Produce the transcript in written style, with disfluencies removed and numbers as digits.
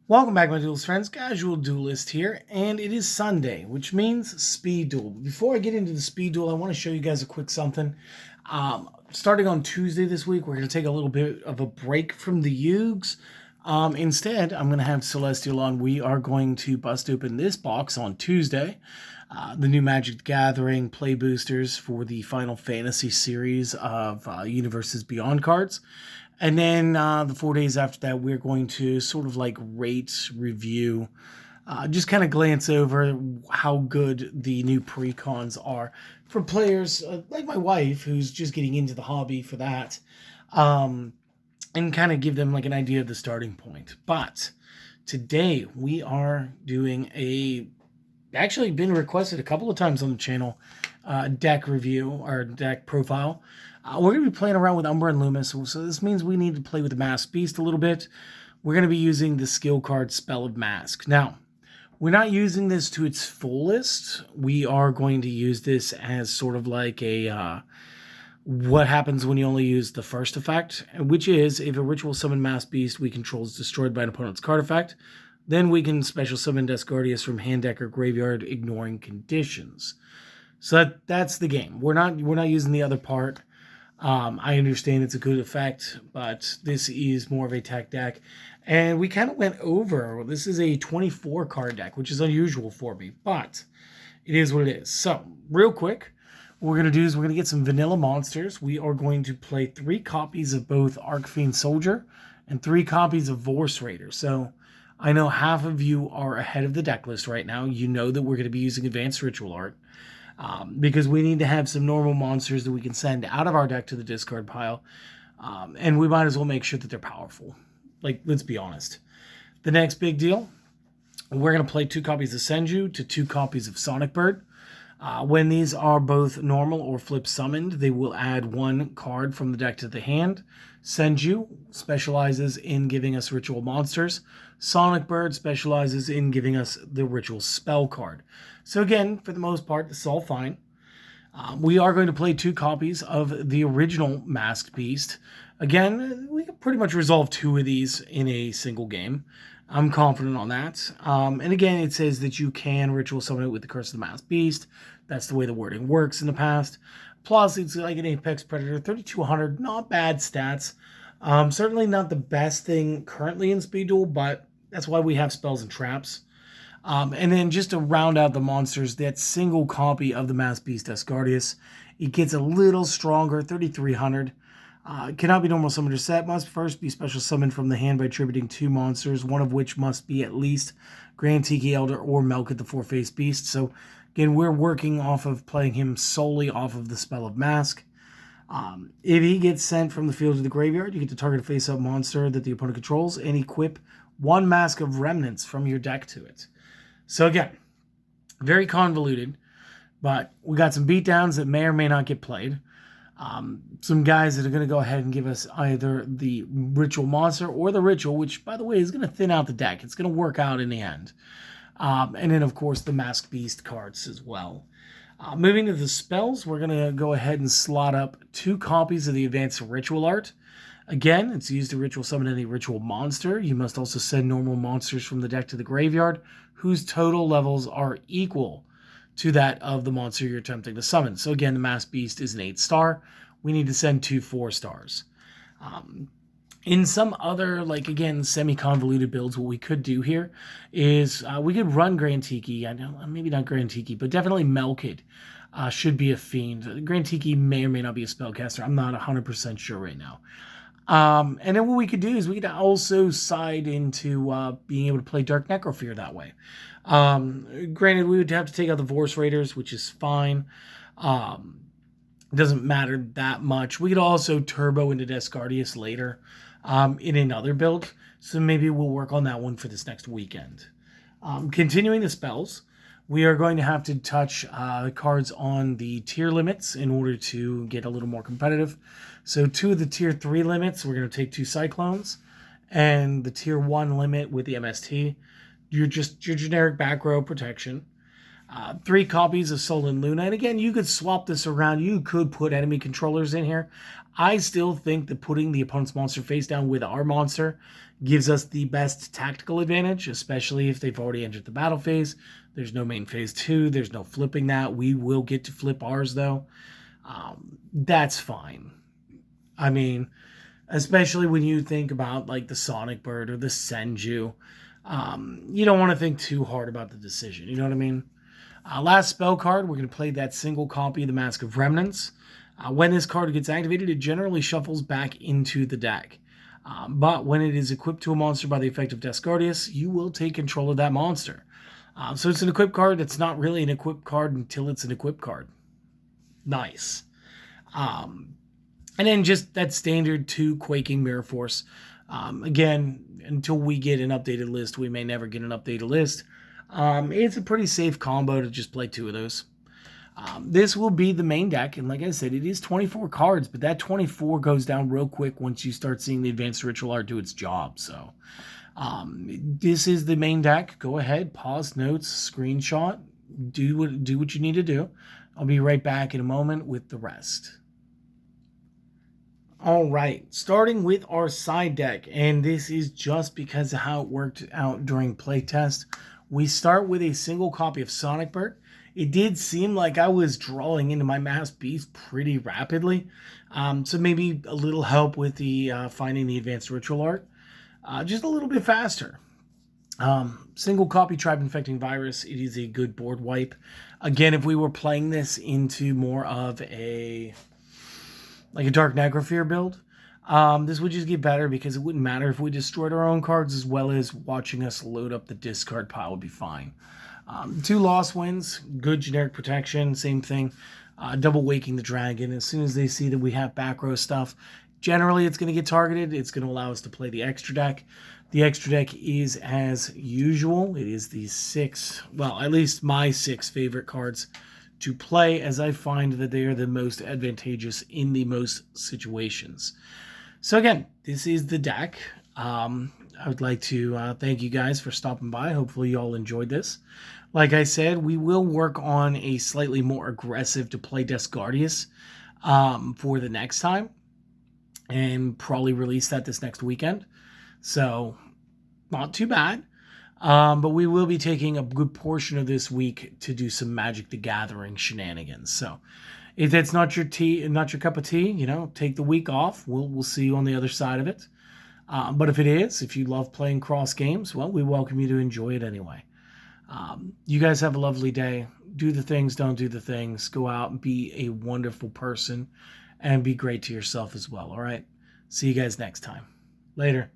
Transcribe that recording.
Welcome back, my duelist friends. Casual Duelist here, and it is Sunday, which means speed duel. Before I get into the speed duel, I want to show you guys a quick something. Starting on Tuesday this week, we're going to take a little bit of a break from the Yugs. Instead, I'm going to have Celestial on. We are going to bust open this box on Tuesday. The new Magic the Gathering play boosters for the Final Fantasy series of Universes Beyond cards. And then the 4 days after that, we're going to sort of like rate, review, just kind of glance over how good the new pre-cons are for players like my wife, who's just getting into the hobby for that, and kind of give them like an idea of the starting point. But today we are doing actually been requested a couple of times on the channel, deck review or deck profile. We're going to be playing around with Umbra and Loomis, so this means we need to play with the Masked Beast a little bit. We're going to be using the skill card Spell of Mask. Now, we're not using this to its fullest. We are going to use this as sort of like a what happens when you only use the first effect, which is if a ritual summon Masked Beast we control is destroyed by an opponent's card effect, then we can special summon Descardius from hand, deck, or graveyard, ignoring conditions. So that's the game. We're not using the other part. I understand it's a good effect, but this is more of a tech deck. And we kind of went over, this is a 24 card deck, which is unusual for me, but it is what it is. So, real quick, what we're going to do is we're going to get some vanilla monsters. We are going to play 3 copies of both Arcfiend Soldier and 3 copies of Vorse Raider. So, I know half of you are ahead of the deck list right now. You know that we're going to be using Advanced Ritual Art. Because we need to have some normal monsters that we can send out of our deck to the discard pile. And we might as well make sure that they're powerful. Like, let's be honest. The next big deal, we're going to play 2 copies of Senju to 2 copies of Sonic Bird. When these are both normal or flip summoned, they will add 1 card from the deck to the hand. Senju specializes in giving us ritual monsters. Sonic Bird specializes in giving us the ritual spell card. So again, for the most part, this is all fine. We are going to play 2 copies of the original Masked Beast. Again, we can pretty much resolve 2 of these in a single game. I'm confident on that. And again, it says that you can ritual summon it with the Curse of the Masked Beast. That's the way the wording works in the past. Plus, it's like an Apex Predator, 3,200, not bad stats. Certainly not the best thing currently in Speed Duel, but that's why we have spells and traps. And then just to round out the monsters, that single copy of the Masked Beast Descardius, it gets a little stronger, 3,300. Cannot be normal summoned or set. Must first be special summoned from the hand by attributing 2 monsters, one of which must be at least Grand Tiki Elder or Melkit the Four-Faced Beast. So again, we're working off of playing him solely off of the Spell of Mask. If he gets sent from the field to the graveyard, you get to target a face-up monster that the opponent controls and equip 1 Mask of Remnants from your deck to it. So again, very convoluted, but we got some beatdowns that may or may not get played. Some guys that are going to go ahead and give us either the ritual monster or the ritual, which, by the way, is going to thin out the deck. It's going to work out in the end. And then, of course, the Masked Beast cards as well. Moving to the spells, we're going to go ahead and slot up 2 copies of the Advanced Ritual Art. Again, it's used to ritual summon any ritual monster. You must also send normal monsters from the deck to the graveyard, whose total levels are equal to that of the monster you're attempting to summon. So again, the Masked Beast is an 8-star. We need to send 2 4-stars. In some other, like, again, semi-convoluted builds, what we could do here is we could run Grand Tiki. I know, maybe not Grand Tiki, but definitely Melkit should be a fiend. Grand Tiki may or may not be a spellcaster. I'm not 100% sure right now. And then what we could do is we could also side into being able to play Dark Necrofear that way. Granted, we would have to take out the Vorse Raiders, which is fine. It doesn't matter that much. We could also turbo into Descardius later in another build. So maybe we'll work on that one for this next weekend. Continuing the spells, we are going to have to touch cards on the tier limits in order to get a little more competitive. So 2 of the tier 3 limits, we're going to take 2 Cyclones. And the tier 1 limit with the MST, your generic back row protection. 3 copies of Sol and Luna. And again, you could swap this around. You could put enemy controllers in here. I still think that putting the opponent's monster face down with our monster gives us the best tactical advantage, especially if they've already entered the battle phase. There's no main phase 2. There's no flipping that. We will get to flip ours, though. That's fine. I mean, especially when you think about like the Sonic Bird or the Senju. You don't want to think too hard about the decision. You know what I mean? Last spell card, we're going to play that single copy of the Mask of Remnants. When this card gets activated, it generally shuffles back into the deck. But when it is equipped to a monster by the effect of Descardius, you will take control of that monster. So it's an equipped card. It's not really an equipped card until it's an equipped card. Nice. And then just that standard 2 Quaking Mirror Force. Again, until we get an updated list, we may never get an updated list. It's a pretty safe combo to just play 2 of those. This will be the main deck, and like I said, it is 24 cards, but that 24 goes down real quick once you start seeing the Advanced Ritual Art do its job. So this is the main deck. Go ahead, pause, notes, screenshot, do what you need to do. I'll be right back in a moment with the rest. All right, starting with our side deck, and this is just because of how it worked out during playtest. We start with a single copy of Sonic Bird. It did seem like I was drawing into my Mass Beast pretty rapidly, so maybe a little help with the finding the Advanced Ritual Art, just a little bit faster. Single copy Tribe Infecting Virus. It is a good board wipe. Again, if we were playing this into more of a Dark Necrosphere build, this would just get better because it wouldn't matter if we destroyed our own cards, as well as watching us load up the discard pile would be fine. 2 Lost Winds, good generic protection, same thing. Double Waking the Dragon. As soon as they see that we have back row stuff, generally it's going to get targeted. It's going to allow us to play the extra deck. The extra deck is, as usual, it is the 6, well, at least my 6 favorite cards to play, as I find that they are the most advantageous in the most situations. So again, this is the deck. I would like to thank you guys for stopping by. Hopefully you all enjoyed this. Like I said, we will work on a slightly more aggressive to play Descardius for the next time, and probably release that this next weekend. So not too bad. But we will be taking a good portion of this week to do some Magic the Gathering shenanigans. So if that's not your cup of tea, you know, take the week off. We'll see you on the other side of it. But if it is, if you love playing cross games, well, we welcome you to enjoy it anyway. You guys have a lovely day. Do the things, don't do the things. Go out and be a wonderful person and be great to yourself as well. All right. See you guys next time. Later.